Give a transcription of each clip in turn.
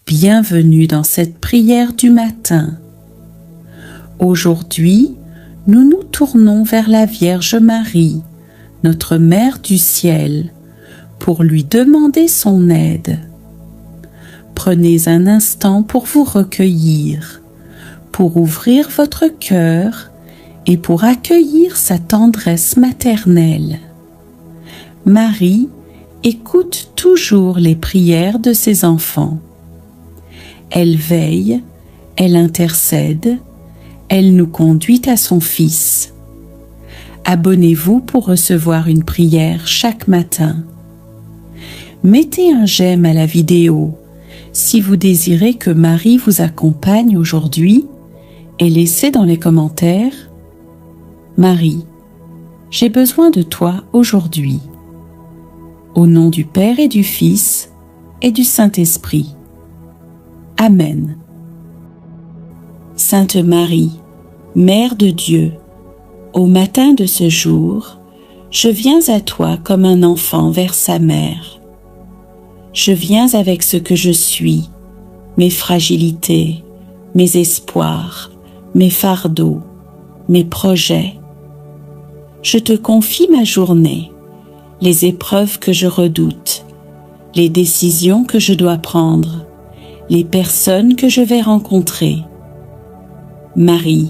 Bienvenue dans cette prière du matin. Aujourd'hui, nous nous tournons vers la Vierge Marie, notre Mère du ciel, pour lui demander son aide. Prenez un instant pour vous recueillir, pour ouvrir votre cœur et pour accueillir sa tendresse maternelle. Marie écoute toujours les prières de ses enfants. Elle veille, elle intercède, elle nous conduit à son Fils. Abonnez-vous pour recevoir une prière chaque matin. Mettez un j'aime à la vidéo si vous désirez que Marie vous accompagne aujourd'hui et laissez dans les commentaires « Marie, j'ai besoin de toi aujourd'hui. » Au nom du Père et du Fils et du Saint-Esprit. Amen. Sainte Marie, Mère de Dieu, au matin de ce jour, je viens à toi comme un enfant vers sa mère. Je viens avec ce que je suis, mes fragilités, mes espoirs, mes fardeaux, mes projets. Je te confie ma journée, les épreuves que je redoute, les décisions que je dois prendre, les personnes que je vais rencontrer. Marie,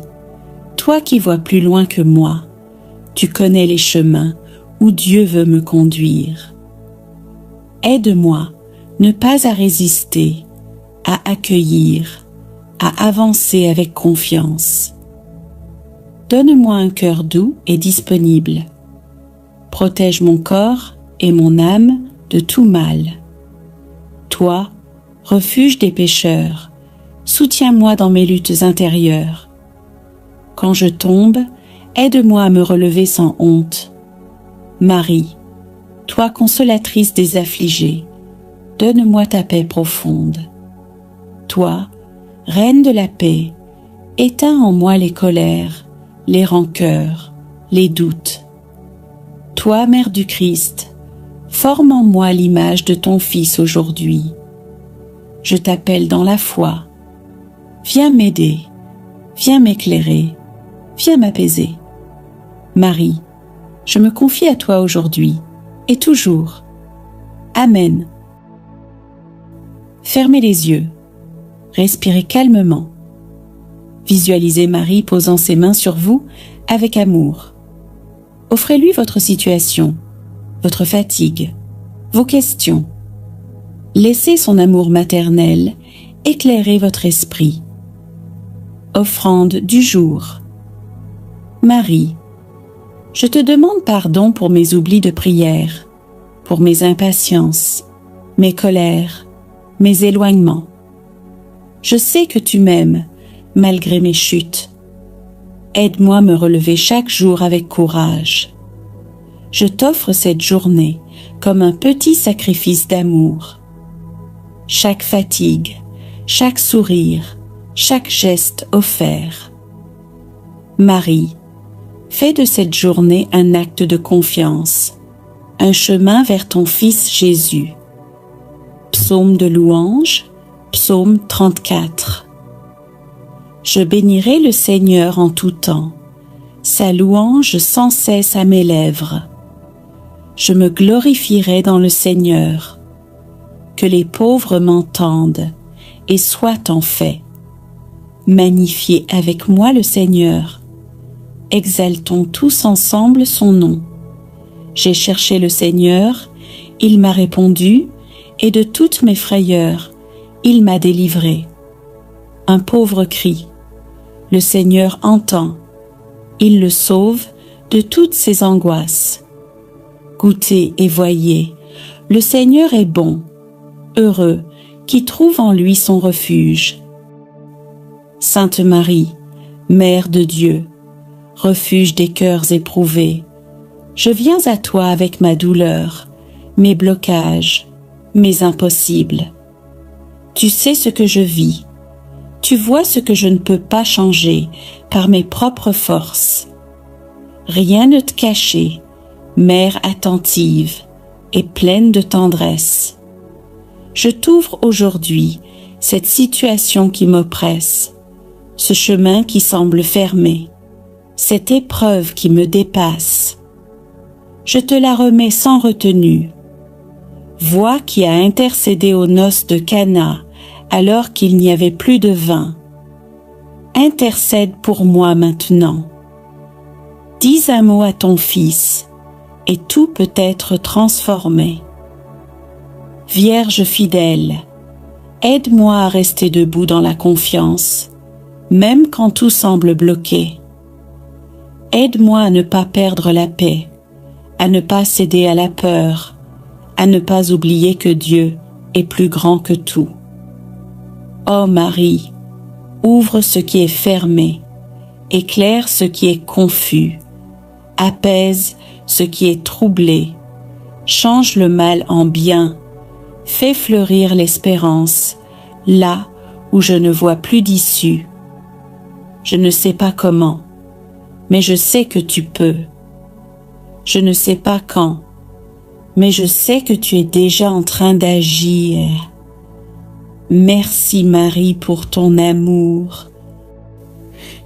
toi qui vois plus loin que moi, tu connais les chemins où Dieu veut me conduire. Aide-moi, ne pas à résister, à accueillir, à avancer avec confiance. Donne-moi un cœur doux et disponible. Protège mon corps et mon âme de tout mal. Toi, refuge des pécheurs, soutiens-moi dans mes luttes intérieures. Quand je tombe, aide-moi à me relever sans honte. Marie, toi consolatrice des affligés, donne-moi ta paix profonde. Toi, reine de la paix, éteins en moi les colères, les rancœurs, les doutes. Toi, Mère du Christ, forme en moi l'image de ton Fils aujourd'hui. Je t'appelle dans la foi. Viens m'aider, viens m'éclairer, viens m'apaiser. Marie, je me confie à toi aujourd'hui et toujours. Amen. Fermez les yeux, respirez calmement. Visualisez Marie posant ses mains sur vous avec amour. Offrez-lui votre situation, votre fatigue, vos questions. Laissez son amour maternel éclairer votre esprit. Offrande du jour. Marie, je te demande pardon pour mes oublis de prière, pour mes impatiences, mes colères, mes éloignements. Je sais que tu m'aimes, malgré mes chutes. Aide-moi à me relever chaque jour avec courage. Je t'offre cette journée comme un petit sacrifice d'amour. Chaque fatigue, chaque sourire, chaque geste offert. Marie, fais de cette journée un acte de confiance, un chemin vers ton Fils Jésus. Psaume de louange, psaume 34. Je bénirai le Seigneur en tout temps, sa louange sans cesse à mes lèvres. Je me glorifierai dans le Seigneur. Que les pauvres m'entendent et soient en fait. Magnifiez avec moi le Seigneur. Exaltons tous ensemble son nom. J'ai cherché le Seigneur, il m'a répondu, et de toutes mes frayeurs, il m'a délivré. Un pauvre cri. Le Seigneur entend. Il le sauve de toutes ses angoisses. Goûtez et voyez, le Seigneur est bon. Heureux qui trouve en lui son refuge. Sainte Marie, Mère de Dieu, refuge des cœurs éprouvés, je viens à toi avec ma douleur, mes blocages, mes impossibles. Tu sais ce que je vis, tu vois ce que je ne peux pas changer par mes propres forces. Rien ne te cachait, Mère attentive et pleine de tendresse. Je t'ouvre aujourd'hui cette situation qui m'oppresse, ce chemin qui semble fermé, cette épreuve qui me dépasse. Je te la remets sans retenue. Voix qui a intercédé aux noces de Cana alors qu'il n'y avait plus de vin. Intercède pour moi maintenant. Dis un mot à ton Fils, et tout peut être transformé. Vierge fidèle, aide-moi à rester debout dans la confiance, même quand tout semble bloqué. Aide-moi à ne pas perdre la paix, à ne pas céder à la peur, à ne pas oublier que Dieu est plus grand que tout. Ô Marie, ouvre ce qui est fermé, éclaire ce qui est confus, apaise ce qui est troublé, change le mal en bien, fais fleurir l'espérance, là où je ne vois plus d'issue. Je ne sais pas comment, mais je sais que tu peux. Je ne sais pas quand, mais je sais que tu es déjà en train d'agir. Merci Marie pour ton amour.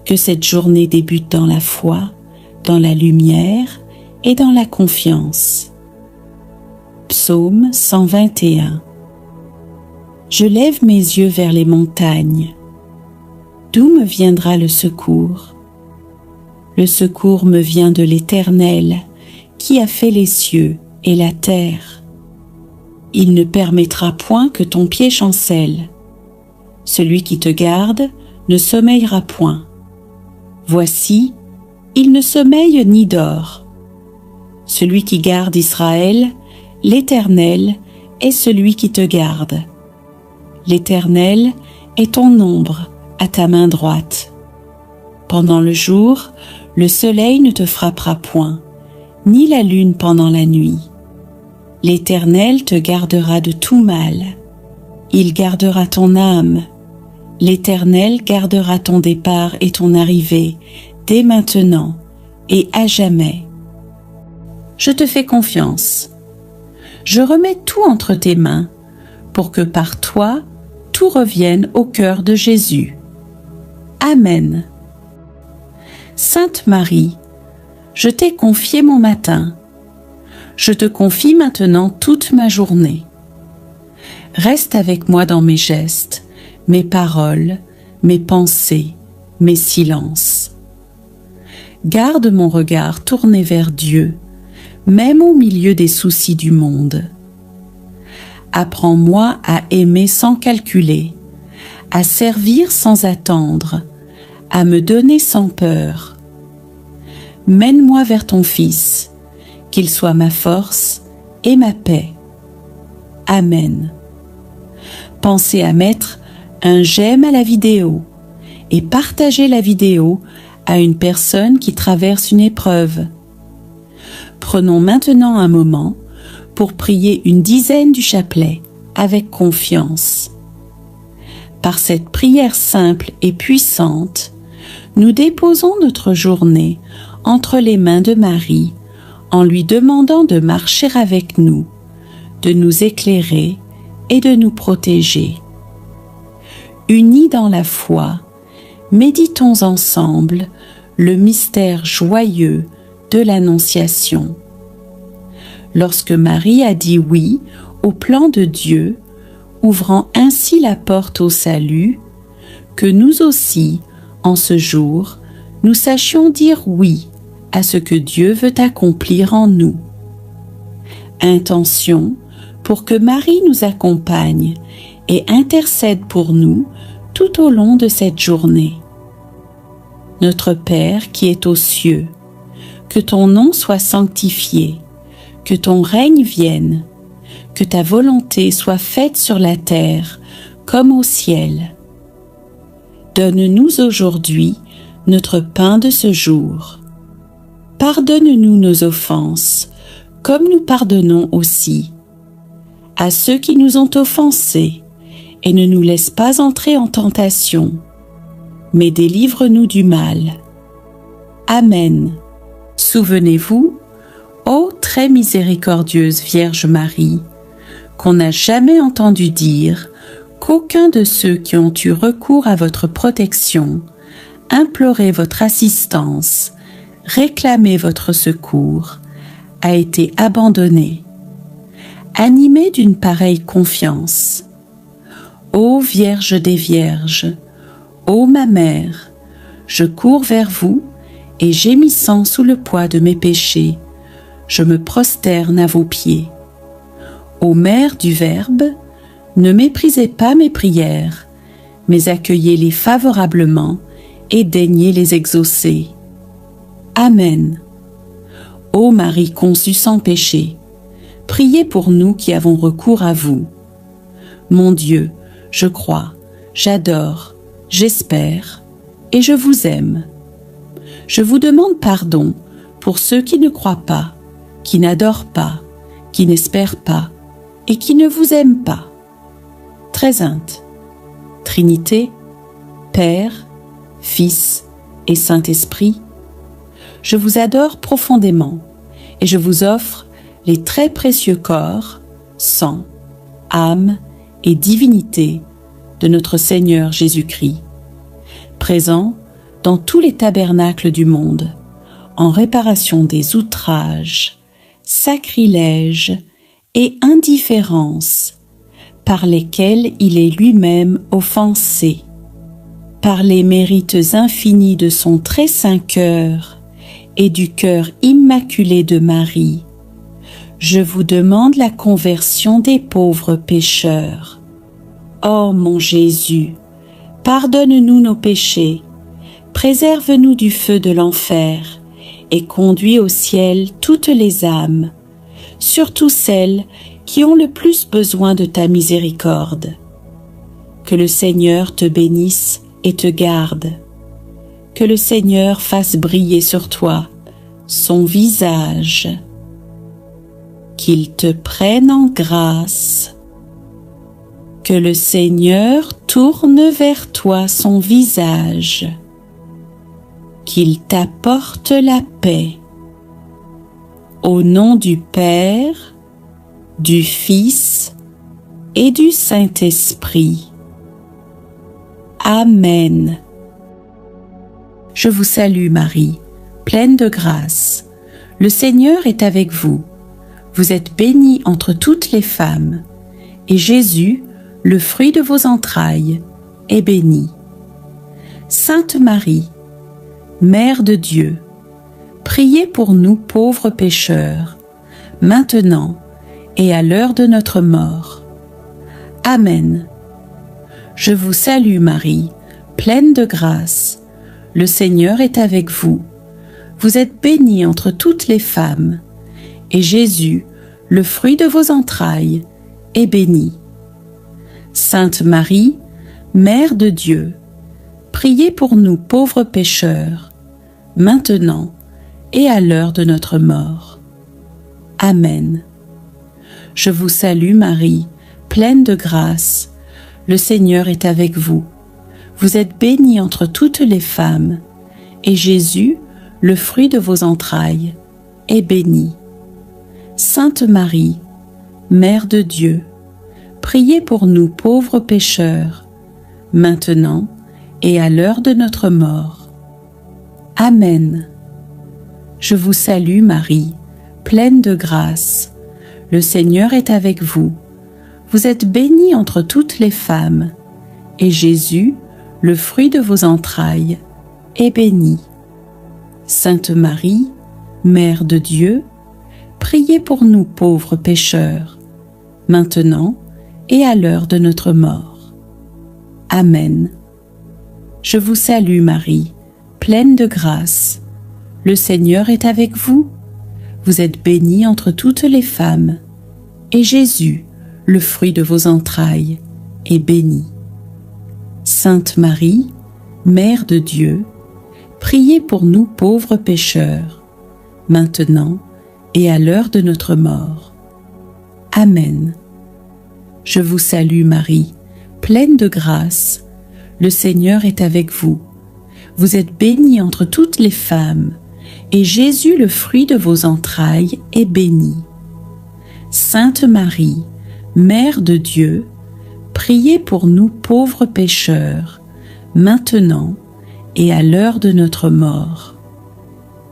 Que cette journée débute dans la foi, dans la lumière et dans la confiance. Psaume 121. Je lève mes yeux vers les montagnes. D'où me viendra le secours? Le secours me vient de l'Éternel, qui a fait les cieux et la terre. Il ne permettra point que ton pied chancelle. Celui qui te garde ne sommeillera point. Voici, il ne sommeille ni dort. Celui qui garde Israël, l'Éternel est celui qui te garde. L'Éternel est ton ombre à ta main droite. Pendant le jour, le soleil ne te frappera point, ni la lune pendant la nuit. L'Éternel te gardera de tout mal. Il gardera ton âme. L'Éternel gardera ton départ et ton arrivée, dès maintenant et à jamais. Je te fais confiance. Je remets tout entre tes mains, pour que par toi, tout revienne au cœur de Jésus. Amen. Sainte Marie, je t'ai confié mon matin. Je te confie maintenant toute ma journée. Reste avec moi dans mes gestes, mes paroles, mes pensées, mes silences. Garde mon regard tourné vers Dieu, même au milieu des soucis du monde. Apprends-moi à aimer sans calculer, à servir sans attendre, à me donner sans peur. Mène-moi vers ton Fils, qu'il soit ma force et ma paix. Amen. Pensez à mettre un j'aime à la vidéo et partager la vidéo à une personne qui traverse une épreuve. Prenons maintenant un moment pour prier une dizaine du chapelet avec confiance. Par cette prière simple et puissante, nous déposons notre journée entre les mains de Marie en lui demandant de marcher avec nous, de nous éclairer et de nous protéger. Unis dans la foi, méditons ensemble le mystère joyeux de l'Annonciation. Lorsque Marie a dit oui au plan de Dieu, ouvrant ainsi la porte au salut, que nous aussi, en ce jour, nous sachions dire oui à ce que Dieu veut accomplir en nous. Intention pour que Marie nous accompagne et intercède pour nous tout au long de cette journée. Notre Père qui es aux cieux, que ton nom soit sanctifié, que ton règne vienne, que ta volonté soit faite sur la terre comme au ciel. Donne-nous aujourd'hui notre pain de ce jour. Pardonne-nous nos offenses, comme nous pardonnons aussi à ceux qui nous ont offensés, et ne nous laisse pas entrer en tentation, mais délivre-nous du mal. Amen. Souvenez-vous, ô très miséricordieuse Vierge Marie, qu'on n'a jamais entendu dire qu'aucun de ceux qui ont eu recours à votre protection, imploré votre assistance, réclamé votre secours, a été abandonné. Animé d'une pareille confiance, ô Vierge des Vierges, ô ma mère, je cours vers vous et gémissant sous le poids de mes péchés, je me prosterne à vos pieds. Ô Mère du Verbe, ne méprisez pas mes prières, mais accueillez-les favorablement et daignez les exaucer. Amen. Ô Marie conçue sans péché, priez pour nous qui avons recours à vous. Mon Dieu, je crois, j'adore, j'espère et je vous aime. Je vous demande pardon pour ceux qui ne croient pas, qui n'adorent pas, qui n'espèrent pas et qui ne vous aiment pas. Très sainte, Trinité, Père, Fils et Saint-Esprit, je vous adore profondément et je vous offre les très précieux corps, sang, âme et divinité de notre Seigneur Jésus-Christ, présent dans tous les tabernacles du monde, en réparation des outrages, sacrilèges et indifférences par lesquels il est lui-même offensé. Par les mérites infinis de son très saint cœur et du cœur immaculé de Marie, je vous demande la conversion des pauvres pécheurs. Ô mon Jésus, pardonne-nous nos péchés, préserve-nous du feu de l'enfer et conduis au ciel toutes les âmes, surtout celles qui ont le plus besoin de ta miséricorde. Que le Seigneur te bénisse et te garde. Que le Seigneur fasse briller sur toi son visage. Qu'il te prenne en grâce. Que le Seigneur tourne vers toi son visage. Qu'il t'apporte la paix. Au nom du Père, du Fils et du Saint-Esprit. Amen. Je vous salue Marie, pleine de grâce. Le Seigneur est avec vous. Vous êtes bénie entre toutes les femmes, et Jésus, le fruit de vos entrailles, est béni. Sainte Marie, Mère de Dieu, priez pour nous pauvres pécheurs, maintenant et à l'heure de notre mort. Amen. Je vous salue Marie, pleine de grâce. Le Seigneur est avec vous. Vous êtes bénie entre toutes les femmes, et Jésus, le fruit de vos entrailles, est béni. Sainte Marie, Mère de Dieu, priez pour nous pauvres pécheurs, maintenant et à l'heure de notre mort. Amen. Je vous salue Marie, pleine de grâce. Le Seigneur est avec vous. Vous êtes bénie entre toutes les femmes, et Jésus, le fruit de vos entrailles, est béni. Sainte Marie, Mère de Dieu, priez pour nous pauvres pécheurs, maintenant et à l'heure de notre mort. Amen. Je vous salue Marie, pleine de grâce. Le Seigneur est avec vous. Vous êtes bénie entre toutes les femmes, et Jésus, le fruit de vos entrailles, est béni. Sainte Marie, Mère de Dieu, priez pour nous pauvres pécheurs, maintenant et à l'heure de notre mort. Amen. Je vous salue Marie, pleine de grâce. Le Seigneur est avec vous. Vous êtes bénie entre toutes les femmes, et Jésus, le fruit de vos entrailles, est béni. Sainte Marie, Mère de Dieu, priez pour nous pauvres pécheurs, maintenant et à l'heure de notre mort. Amen. Je vous salue Marie, pleine de grâce. Le Seigneur est avec vous. Vous êtes bénie entre toutes les femmes, et Jésus, le fruit de vos entrailles, est béni. Sainte Marie, Mère de Dieu, priez pour nous pauvres pécheurs, maintenant et à l'heure de notre mort.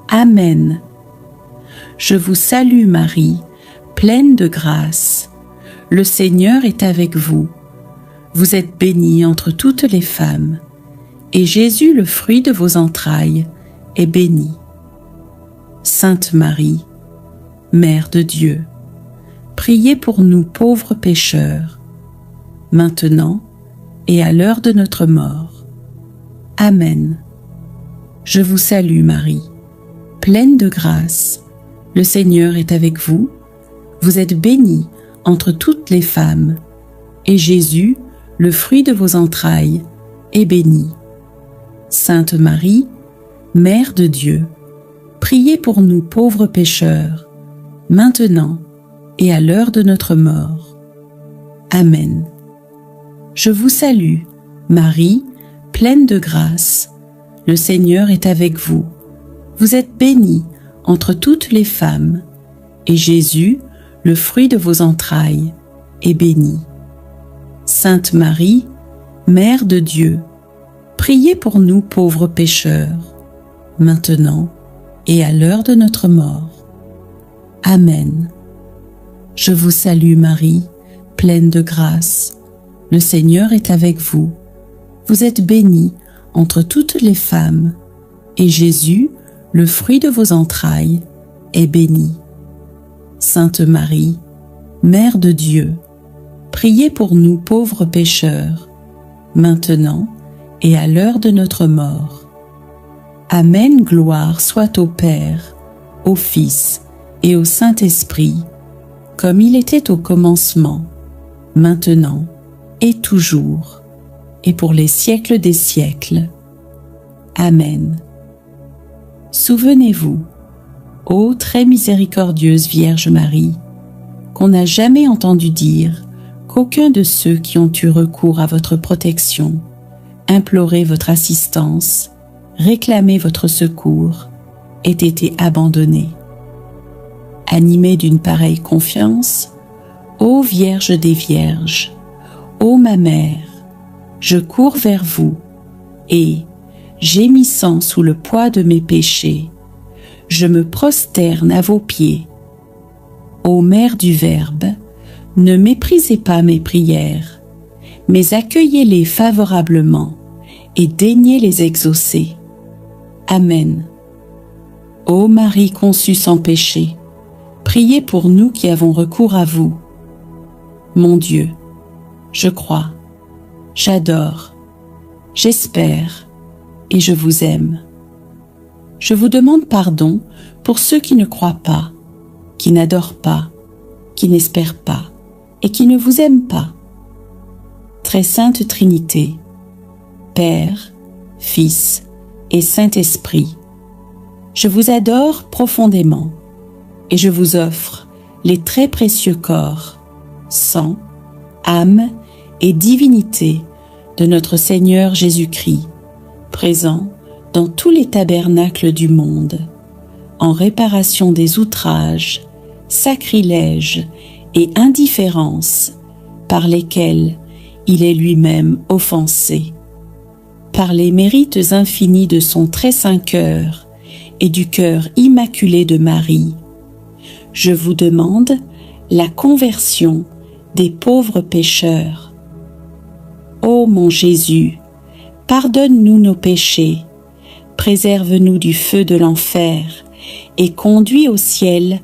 Amen. Je vous salue Marie, pleine de grâce. Le Seigneur est avec vous. Vous êtes bénie entre toutes les femmes, et Jésus, le fruit de vos entrailles, est béni. Sainte Marie, Mère de Dieu, priez pour nous pauvres pécheurs, maintenant et à l'heure de notre mort. Amen. Je vous salue Marie, pleine de grâce. Le Seigneur est avec vous. Vous êtes bénie entre toutes les femmes, et Jésus, le fruit de vos entrailles, est béni. Sainte Marie, Mère de Dieu, priez pour nous pauvres pécheurs, maintenant et à l'heure de notre mort. Amen. Je vous salue, Marie, pleine de grâce. Le Seigneur est avec vous. Vous êtes bénie entre toutes les femmes, et Jésus, le fruit de vos entrailles, est béni. Sainte Marie, Mère de Dieu, priez pour nous pauvres pécheurs, maintenant et à l'heure de notre mort. Amen. Je vous salue Marie, pleine de grâce. Le Seigneur est avec vous. Vous êtes bénie entre toutes les femmes, et Jésus, le fruit de vos entrailles, est béni. Sainte Marie, Mère de Dieu, priez pour nous pauvres pécheurs, maintenant et à l'heure de notre mort. Amen. Gloire soit au Père, au Fils et au Saint-Esprit, comme il était au commencement, maintenant et toujours, et pour les siècles des siècles. Amen. Souvenez-vous, ô très miséricordieuse Vierge Marie, qu'on n'a jamais entendu dire qu'aucun de ceux qui ont eu recours à votre protection, imploré votre assistance, réclamé votre secours, ait été abandonné. Animée d'une pareille confiance, ô Vierge des Vierges, ô ma Mère, je cours vers vous et, gémissant sous le poids de mes péchés, je me prosterne à vos pieds. Ô Mère du Verbe, ne méprisez pas mes prières, mais accueillez-les favorablement et daignez les exaucer. Amen. Ô Marie conçue sans péché, priez pour nous qui avons recours à vous. Mon Dieu, je crois, j'adore, j'espère et je vous aime. Je vous demande pardon pour ceux qui ne croient pas, qui n'adorent pas, qui n'espèrent pas et qui ne vous aiment pas. Très sainte Trinité, Père, Fils et Saint-Esprit, je vous adore profondément et je vous offre les très précieux corps, sang, âme et divinité de notre Seigneur Jésus-Christ, présent dans tous les tabernacles du monde, en réparation des outrages, sacrilèges et indifférences par lesquels il est lui-même offensé. Par les mérites infinis de son très saint cœur et du cœur immaculé de Marie, je vous demande la conversion des pauvres pécheurs. Ô mon Jésus, pardonne-nous nos péchés, préserve-nous du feu de l'enfer et conduis au ciel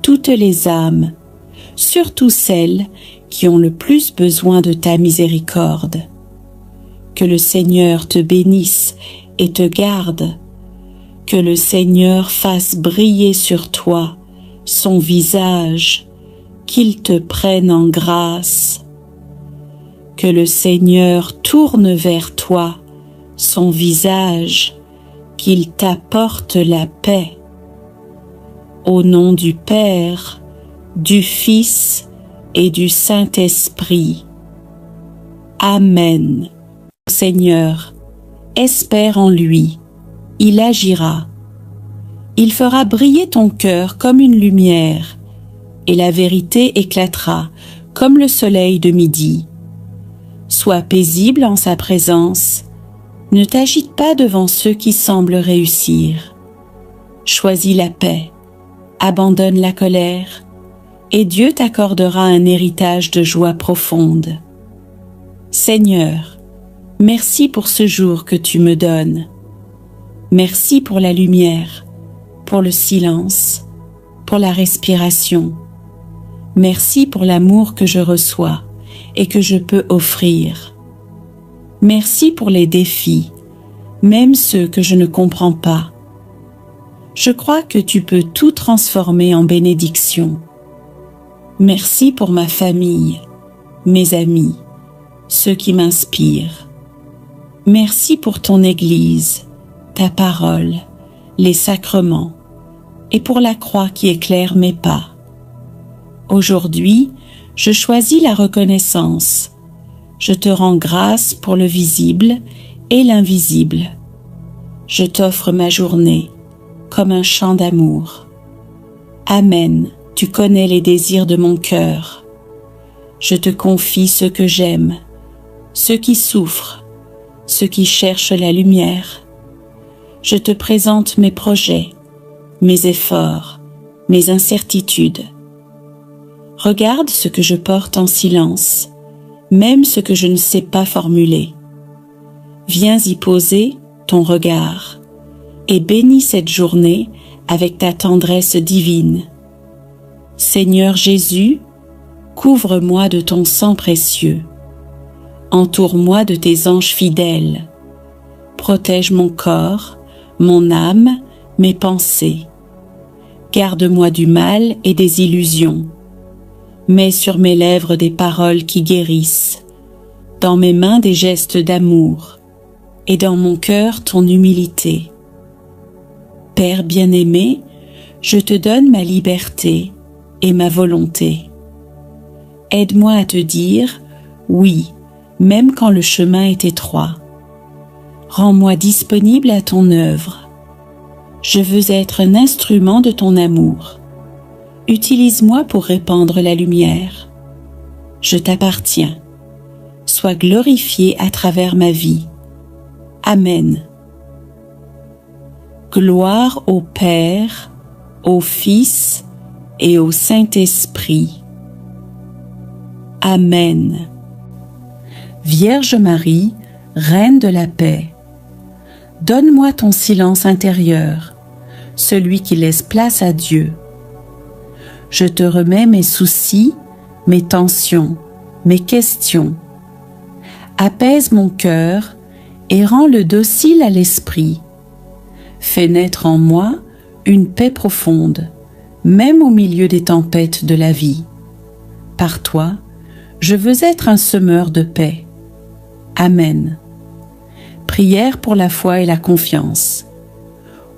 toutes les âmes, surtout celles qui ont le plus besoin de ta miséricorde. Que le Seigneur te bénisse et te garde. Que le Seigneur fasse briller sur toi son visage, qu'il te prenne en grâce. Que le Seigneur tourne vers toi son visage, qu'il t'apporte la paix. Au nom du Père, du Fils et du Saint-Esprit. Amen. Seigneur, espère en lui, il agira. Il fera briller ton cœur comme une lumière, et la vérité éclatera comme le soleil de midi. Sois paisible en sa présence. Ne t'agite pas devant ceux qui semblent réussir. Choisis la paix, abandonne la colère, et Dieu t'accordera un héritage de joie profonde. Seigneur, merci pour ce jour que tu me donnes. Merci pour la lumière, pour le silence, pour la respiration. Merci pour l'amour que je reçois et que je peux offrir. Merci pour les défis, même ceux que je ne comprends pas. Je crois que tu peux tout transformer en bénédiction. Merci pour ma famille, mes amis, ceux qui m'inspirent. Merci pour ton Église, ta parole, les sacrements, et pour la croix qui éclaire mes pas. Aujourd'hui, je choisis la reconnaissance. Je te rends grâce pour le visible et l'invisible. Je t'offre ma journée comme un chant d'amour. Amen, tu connais les désirs de mon cœur. Je te confie ceux que j'aime, ceux qui souffrent, ceux qui cherchent la lumière. Je te présente mes projets, mes efforts, mes incertitudes. Regarde ce que je porte en silence, même ce que je ne sais pas formuler. Viens y poser ton regard et bénis cette journée avec ta tendresse divine. Seigneur Jésus, couvre-moi de ton sang précieux. Entoure-moi de tes anges fidèles. Protège mon corps, mon âme, mes pensées. Garde-moi du mal et des illusions. Mets sur mes lèvres des paroles qui guérissent, dans mes mains des gestes d'amour, et dans mon cœur ton humilité. Père bien-aimé, je te donne ma liberté et ma volonté. Aide-moi à te dire oui, même quand le chemin est étroit. Rends-moi disponible à ton œuvre. Je veux être un instrument de ton amour. Utilise-moi pour répandre la lumière. Je t'appartiens. Sois glorifié à travers ma vie. Amen. Gloire au Père, au Fils et au Saint-Esprit. Amen. Vierge Marie, Reine de la paix, donne-moi ton silence intérieur, celui qui laisse place à Dieu. Je te remets mes soucis, mes tensions, mes questions. Apaise mon cœur et rends-le docile à l'esprit. Fais naître en moi une paix profonde, même au milieu des tempêtes de la vie. Par toi, je veux être un semeur de paix. Amen. Prière pour la foi et la confiance.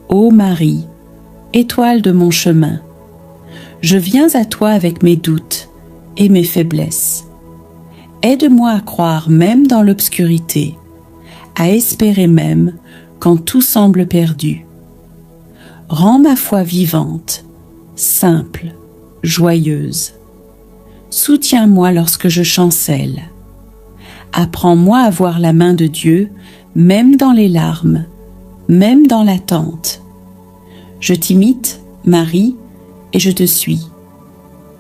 Ô Marie, étoile de mon chemin, je viens à toi avec mes doutes et mes faiblesses. Aide-moi à croire même dans l'obscurité, à espérer même quand tout semble perdu. Rends ma foi vivante, simple, joyeuse. Soutiens-moi lorsque je chancelle. Apprends-moi à voir la main de Dieu, même dans les larmes, même dans l'attente. Je t'imite, Marie, et je te suis.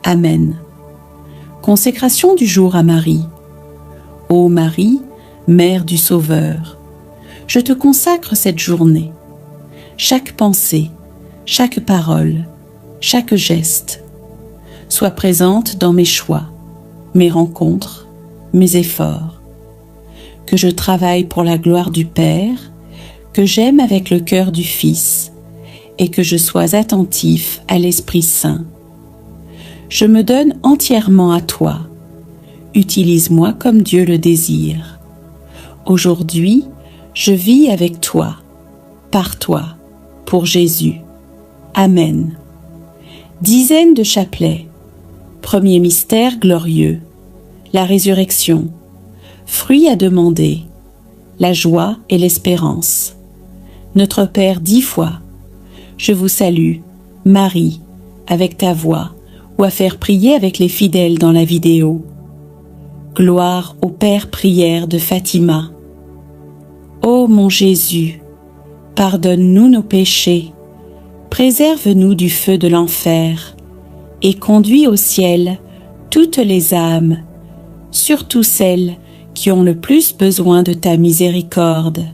Amen. Consécration du jour à Marie. Ô Marie, Mère du Sauveur, je te consacre cette journée. Chaque pensée, chaque parole, chaque geste. Sois présente dans mes choix, mes rencontres, mes efforts. Que je travaille pour la gloire du Père, que j'aime avec le cœur du Fils, et que je sois attentif à l'Esprit Saint. Je me donne entièrement à toi. Utilise-moi comme Dieu le désire. Aujourd'hui, je vis avec toi, par toi, pour Jésus. Amen. Dizaine de chapelets. Premier mystère glorieux. La résurrection. Fruit à demander. La joie et l'espérance. Notre Père 10 fois. Je vous salue, Marie, avec ta voix, ou à faire prier avec les fidèles dans la vidéo. Gloire au Père prière de Fatima. Ô mon Jésus, pardonne-nous nos péchés, préserve-nous du feu de l'enfer et conduis au ciel toutes les âmes, surtout celles qui ont le plus besoin de ta miséricorde.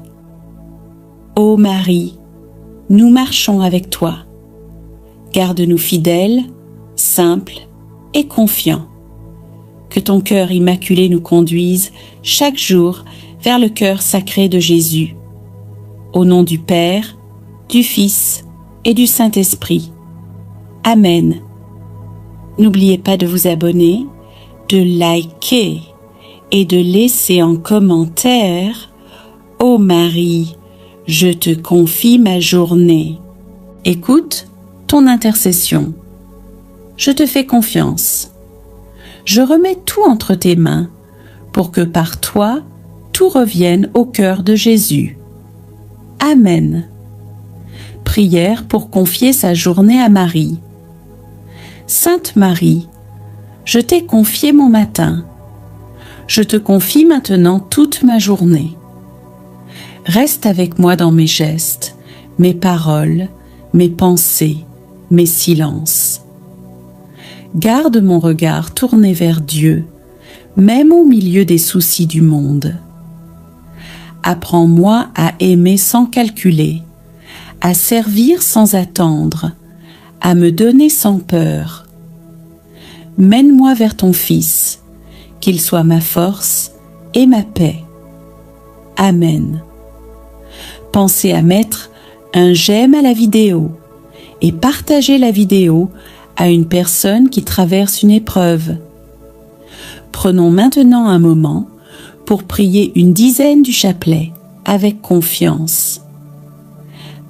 Ô Marie, nous marchons avec toi. Garde-nous fidèles, simples et confiants. Que ton cœur immaculé nous conduise chaque jour vers le cœur sacré de Jésus. Au nom du Père, du Fils et du Saint-Esprit. Amen. N'oubliez pas de vous abonner, de liker et de laisser en commentaire « Ô Marie, je te confie ma journée. Écoute ton intercession. Je te fais confiance. Je remets tout entre tes mains pour que par toi, tout revienne au cœur de Jésus. Amen. Prière pour confier sa journée à Marie. Sainte Marie, je t'ai confié mon matin. Je te confie maintenant toute ma journée. Reste avec moi dans mes gestes, mes paroles, mes pensées, mes silences. Garde mon regard tourné vers Dieu, même au milieu des soucis du monde. Apprends-moi à aimer sans calculer, à servir sans attendre, à me donner sans peur. Mène-moi vers ton Fils, qu'il soit ma force et ma paix. Amen. Pensez à mettre un j'aime à la vidéo et partager la vidéo à une personne qui traverse une épreuve. Prenons maintenant un moment pour prier une dizaine du chapelet avec confiance.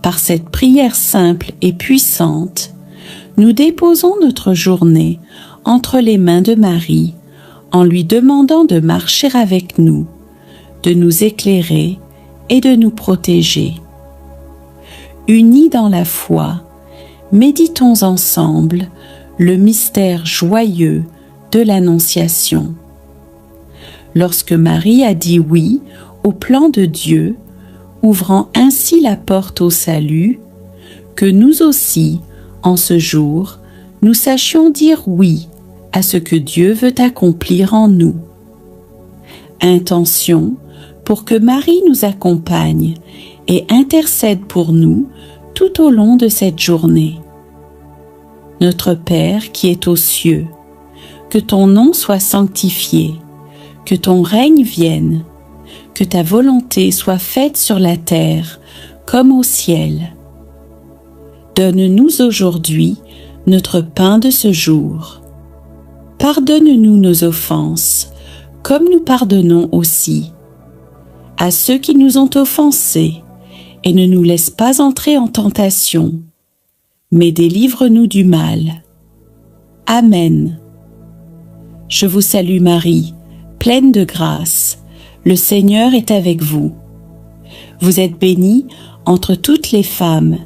Par cette prière simple et puissante, nous déposons notre journée entre les mains de Marie en lui demandant de marcher avec nous, de nous éclairer et de nous protéger. Unis dans la foi, méditons ensemble le mystère joyeux de l'Annonciation. Lorsque Marie a dit oui au plan de Dieu, ouvrant ainsi la porte au salut, que nous aussi, en ce jour, nous sachions dire oui à ce que Dieu veut accomplir en nous. Intention pour que Marie nous accompagne et intercède pour nous tout au long de cette journée. Notre Père qui es aux cieux, que ton nom soit sanctifié, que ton règne vienne, que ta volonté soit faite sur la terre comme au ciel. Donne-nous aujourd'hui notre pain de ce jour. Pardonne-nous nos offenses, comme nous pardonnons aussi à ceux qui nous ont offensés, et ne nous laisse pas entrer en tentation, mais délivre-nous du mal. Amen. Je vous salue Marie, pleine de grâce, le Seigneur est avec vous. Vous êtes bénie entre toutes les femmes,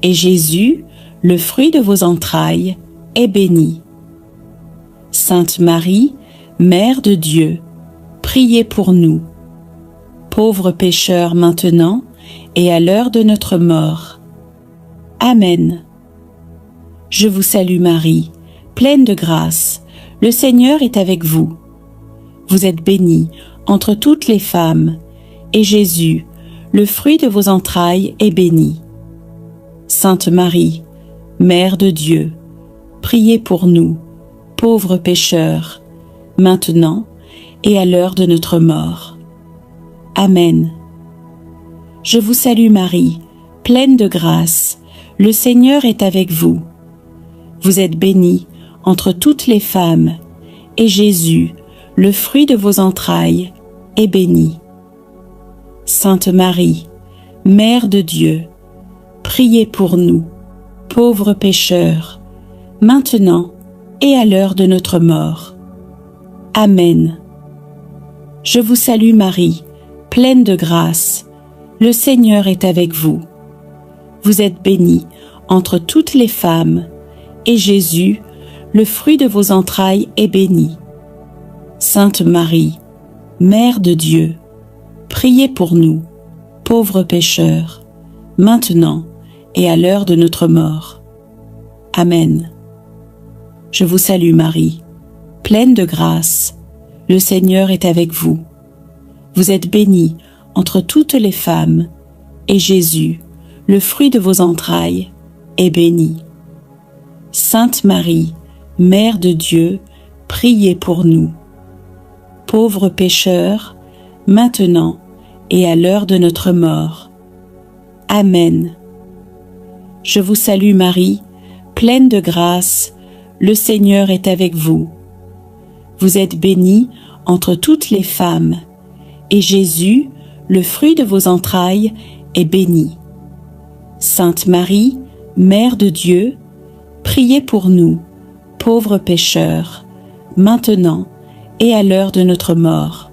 et Jésus, le fruit de vos entrailles, est béni. Sainte Marie, Mère de Dieu, priez pour nous, pauvres pécheurs maintenant et à l'heure de notre mort. Amen. Je vous salue Marie, pleine de grâce, le Seigneur est avec vous. Vous êtes bénie entre toutes les femmes, et Jésus, le fruit de vos entrailles, est béni. Sainte Marie, Mère de Dieu, priez pour nous, pauvres pécheurs, maintenant et à l'heure de notre mort. Amen. Je vous salue Marie, pleine de grâce, le Seigneur est avec vous. Vous êtes bénie entre toutes les femmes, et Jésus, le fruit de vos entrailles, est béni. Sainte Marie, Mère de Dieu, priez pour nous, pauvres pécheurs, maintenant et à l'heure de notre mort. Amen. Je vous salue Marie, pleine de grâce, le Seigneur est avec vous. Vous êtes bénie entre toutes les femmes, et Jésus, le fruit de vos entrailles, est béni. Sainte Marie, Mère de Dieu, priez pour nous, pauvres pécheurs, maintenant et à l'heure de notre mort. Amen. Je vous salue Marie, pleine de grâce, le Seigneur est avec vous. Vous êtes bénie entre toutes les femmes, et Jésus, le fruit de vos entrailles, est béni. Sainte Marie, Mère de Dieu, priez pour nous. Pauvres pécheurs, maintenant et à l'heure de notre mort. Amen. Je vous salue Marie, pleine de grâce, le Seigneur est avec vous. Vous êtes bénie entre toutes les femmes, et Jésus, le fruit de vos entrailles, est béni. Sainte Marie, Mère de Dieu, priez pour nous, pauvres pécheurs, maintenant et à l'heure de notre mort.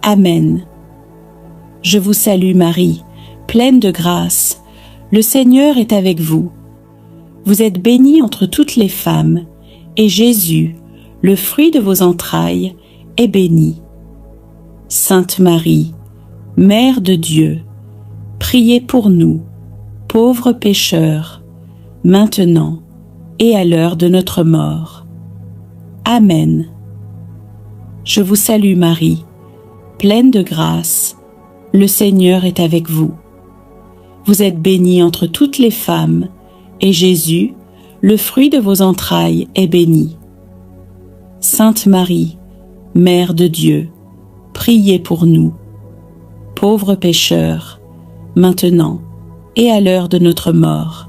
Amen. Je vous salue Marie, pleine de grâce, le Seigneur est avec vous. Vous êtes bénie entre toutes les femmes, et Jésus, le fruit de vos entrailles, est béni. Sainte Marie, Mère de Dieu, priez pour nous, pauvres pécheurs, maintenant et à l'heure de notre mort. Amen. Je vous salue Marie, pleine de grâce, le Seigneur est avec vous. Vous êtes bénie entre toutes les femmes, et Jésus, le fruit de vos entrailles, est béni. Sainte Marie, Mère de Dieu, priez pour nous, pauvres pécheurs, maintenant et à l'heure de notre mort.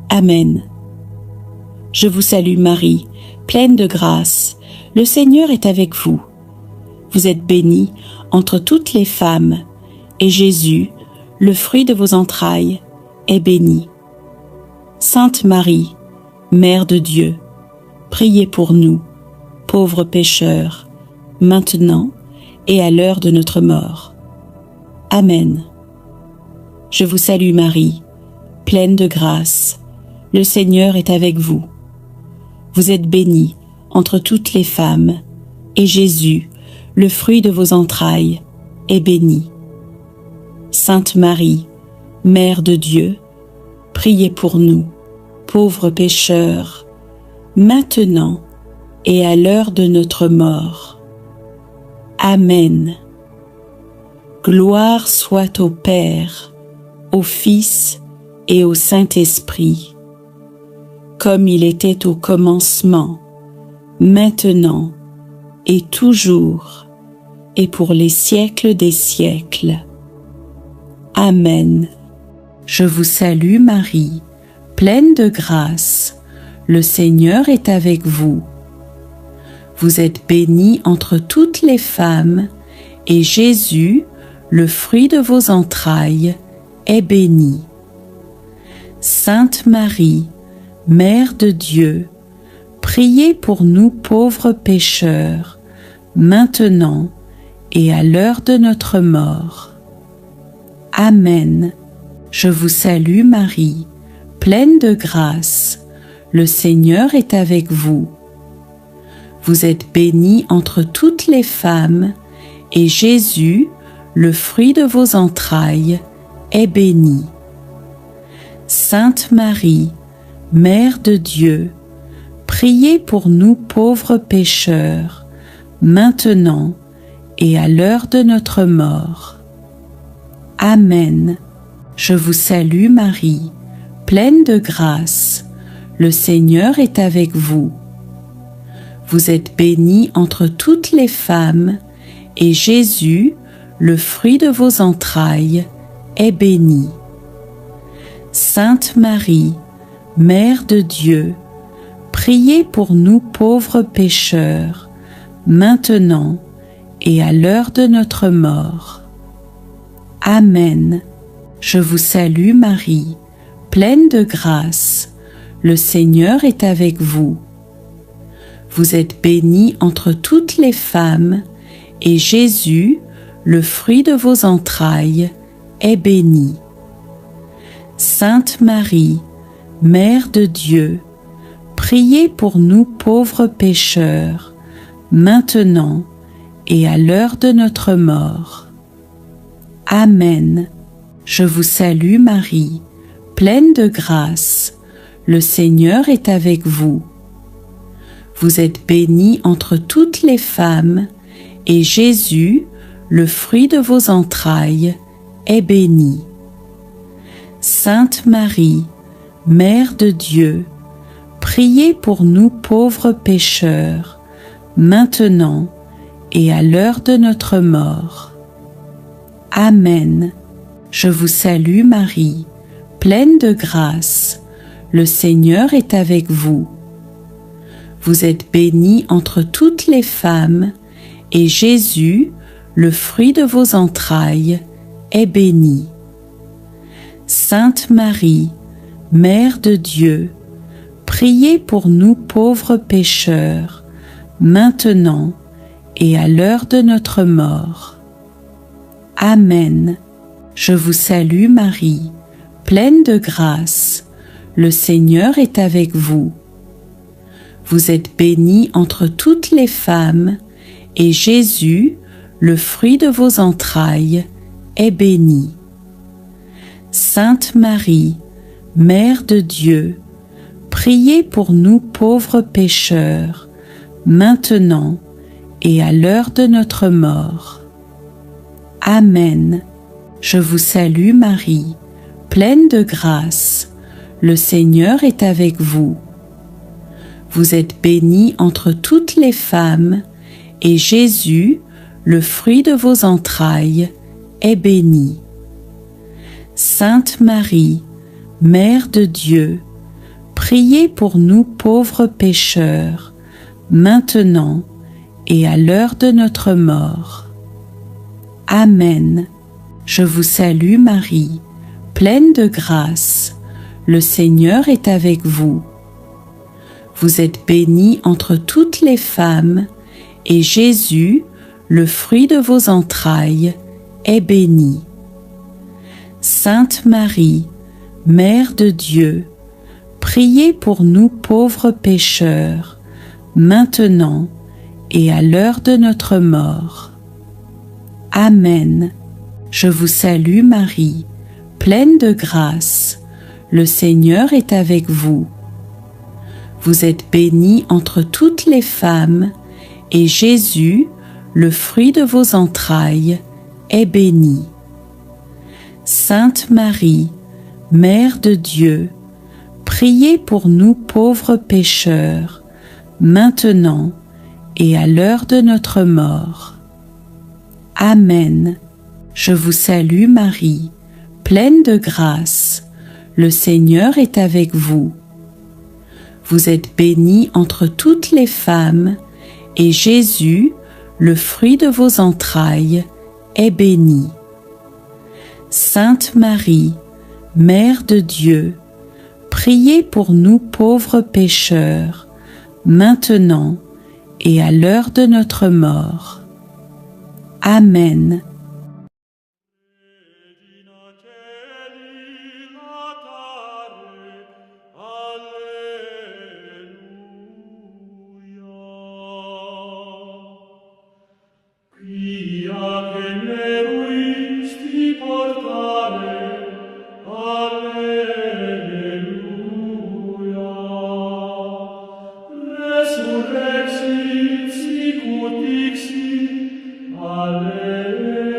Amen. Je vous salue Marie, pleine de grâce, le Seigneur est avec vous. Vous êtes bénie entre toutes les femmes, et Jésus, le fruit de vos entrailles, est béni. Sainte Marie, Mère de Dieu, priez pour nous, pauvres pécheurs, maintenant et à l'heure de notre mort. Amen. Je vous salue Marie, pleine de grâce, le Seigneur est avec vous. Vous êtes bénie entre toutes les femmes, et Jésus, le fruit de vos entrailles, est béni. Sainte Marie, Mère de Dieu, priez pour nous, pauvres pécheurs, maintenant et à l'heure de notre mort. Amen. Gloire soit au Père, au Fils et au Saint-Esprit, comme il était au commencement, maintenant et toujours, et pour les siècles des siècles. Amen. Je vous salue Marie, pleine de grâce, le Seigneur est avec vous. Vous êtes bénie entre toutes les femmes, et Jésus, le fruit de vos entrailles, est béni. Sainte Marie, Mère de Dieu, priez pour nous pauvres pécheurs, maintenant et à l'heure de notre mort. Amen. Je vous salue Marie, pleine de grâce, le Seigneur est avec vous. Vous êtes bénie entre toutes les femmes, et Jésus, le fruit de vos entrailles, est béni. Sainte Marie, Mère de Dieu, priez pour nous pauvres pécheurs, maintenant et à l'heure de notre mort. Amen. Je vous salue Marie, pleine de grâce, le Seigneur est avec vous. Vous êtes bénie entre toutes les femmes, et Jésus, le fruit de vos entrailles, est béni. Sainte Marie, Mère de Dieu, priez pour nous pauvres pécheurs, maintenant et à l'heure de notre mort. Amen. Je vous salue Marie, pleine de grâce, le Seigneur est avec vous. Vous êtes bénie entre toutes les femmes, et Jésus, le fruit de vos entrailles, est béni. Sainte Marie, Mère de Dieu, priez pour nous pauvres pécheurs, maintenant et à l'heure de notre mort. Amen. Je vous salue Marie, pleine de grâce, le Seigneur est avec vous. Vous êtes bénie entre toutes les femmes, et Jésus, le fruit de vos entrailles, est béni. Sainte Marie, Mère de Dieu, priez pour nous pauvres pécheurs, maintenant et à l'heure de notre mort. Amen. Je vous salue Marie, pleine de grâce, le Seigneur est avec vous. Vous êtes bénie entre toutes les femmes, et Jésus, le fruit de vos entrailles, est béni. Sainte Marie, Mère de Dieu, priez pour nous pauvres pécheurs, maintenant et à l'heure de notre mort. Amen. Je vous salue Marie, pleine de grâce, le Seigneur est avec vous. Vous êtes bénie entre toutes les femmes, et Jésus, le fruit de vos entrailles, est béni. Sainte Marie, Mère de Dieu, priez pour nous pauvres pécheurs, maintenant et à l'heure de notre mort. Amen. Je vous salue Marie, pleine de grâce, le Seigneur est avec vous. Vous êtes bénie entre toutes les femmes, et Jésus, le fruit de vos entrailles, est béni. Sainte Marie, Mère de Dieu, priez pour nous pauvres pécheurs, maintenant et à l'heure de notre mort. Amen. Je vous salue Marie, pleine de grâce, le Seigneur est avec vous. Vous êtes bénie entre toutes les femmes, et Jésus, le fruit de vos entrailles, est béni. Sainte Marie, Mère de Dieu, priez pour nous pauvres pécheurs, maintenant et à l'heure de notre mort. Amen. Je vous salue Marie, pleine de grâce, le Seigneur est avec vous. Vous êtes bénie entre toutes les femmes, et Jésus, le fruit de vos entrailles, est béni. Sainte Marie, Mère de Dieu, priez pour nous pauvres pécheurs, maintenant et à l'heure de notre mort. Amen. Je vous salue Marie, pleine de grâce, le Seigneur est avec vous. Vous êtes bénie entre toutes les femmes, et Jésus, le fruit de vos entrailles, est béni. Sainte Marie, Mère de Dieu, priez pour nous pauvres pécheurs, maintenant et à l'heure de notre mort. Amen. Resurrexit sicut dixit, Alleluia.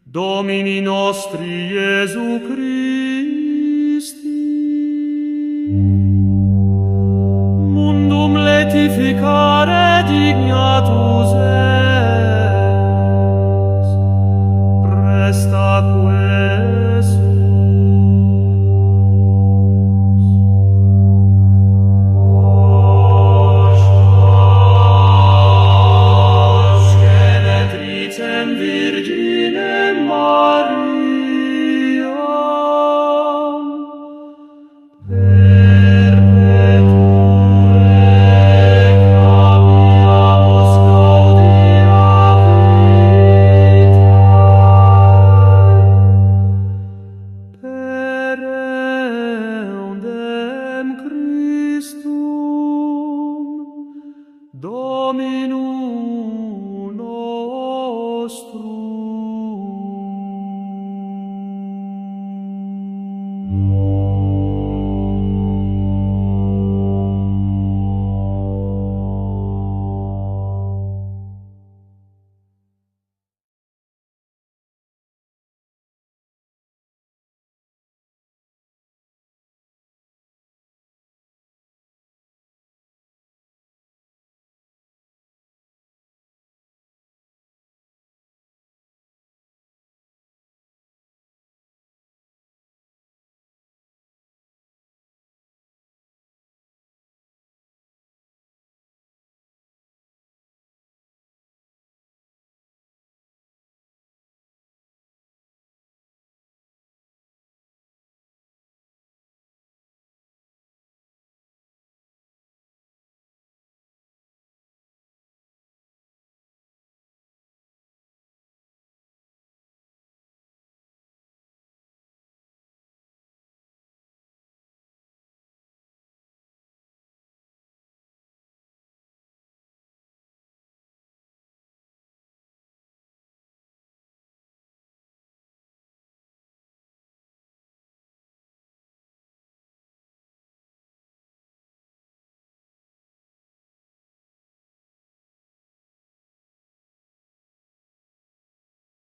Domini nostri Iesu Christi.